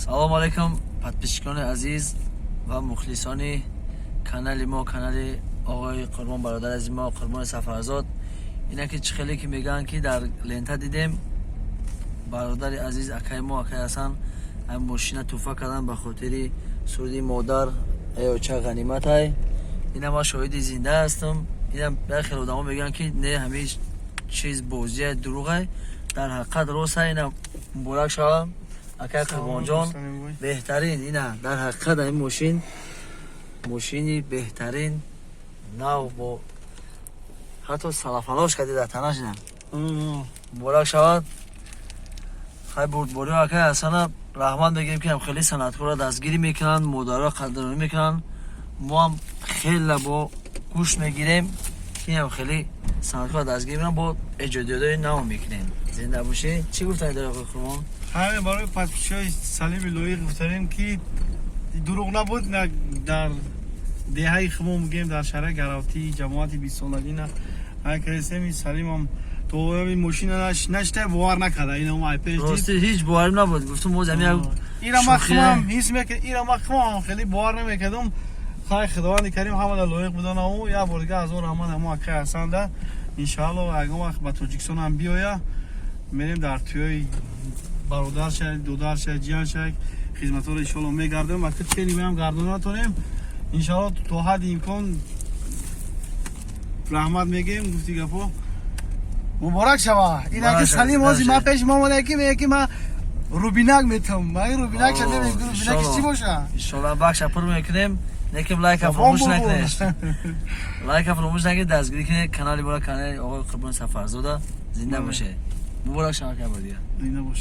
салому алайкум подписчикони азиз ва мухлисони канали мо, канали оғои Қурбон, бародар ази мо Қурбони Сафарзод. Ина ки чӣ хеле ки мегӯянд ки дар лента дидем бародари азиз акаи мо, акаи Ҳасан ҳам мошина тӯҳфа кардан ба хотири суруди модар ча ғаниматай. Ина ма шоҳиди зинда ҳастам. Ина хеле одамо мегӯянд ки не ҳамин чиз бозия дурӯғай, дар ҳақиқат рост. Ина муборак шава акаи Қурбонҷон, беҳтарин. Ина дар ҳақиқат ҳамин мошини беҳтарин нав бо ҳатто салафалош кардида танаш. Ина муборак шавад. хай бурдбориҳо акаи Ҳасана раҳмат мегӯем ки ҳам хеле санъаткорро дастгирӣ мекунанд, модарро қадрдонӣ мекунанд. мо ҳам хеле бо гӯш мегирем ки ҳам хеле санъаткорро дастгирӣ мекунанд, бо эҷодиётҳои нав мекунем. Зинда бошед. чӣ гуфтани дар оғои Қурбон? ҳамин барои подписчикои Салими Лоиқ гуфтарем ки дурӯғ набуд. дар деҳаи химо мегӯем дар шаҳраи Гаравтии ҷамоати 20-солагина акасеми Салимам то мошина нашта бовар накарда. Рости ҳеҷ боварим набуд. Гуфтум боз ҳамин ира махмам ҳис мекард, ира махмам хеле бовар намекардам. хай худованди карим ҳамаро лоиқ бидонаму як бор дига ҳазор раҳмат ҳамо акаи Ҳасанда. иншоалло ягон вақт ба Тоҷикистон ҳам биёя, мерем дар тӯёи бародарша, додарша, ҷиянша хизматҳоро иншоалло мегардем. акр чели ҳам гардона натонем. иншоалло то ҳадди имкон раҳмат мегем. гуфти гапо муборак шава. ина ки Салим ози ма пеши ма омада ки меги ки ма рубинак метам. ма рубинак шаде мегӯ рубинак чӣ боша? Иншоалло бахша пур мекунем. Неким лайка фромӯш накунед. лайка фромӯш накунед, дастгирӣ кунед. канали бора канали оғои Қурбони Сафарзода. зинда бошед. муборак шава. зинда бош.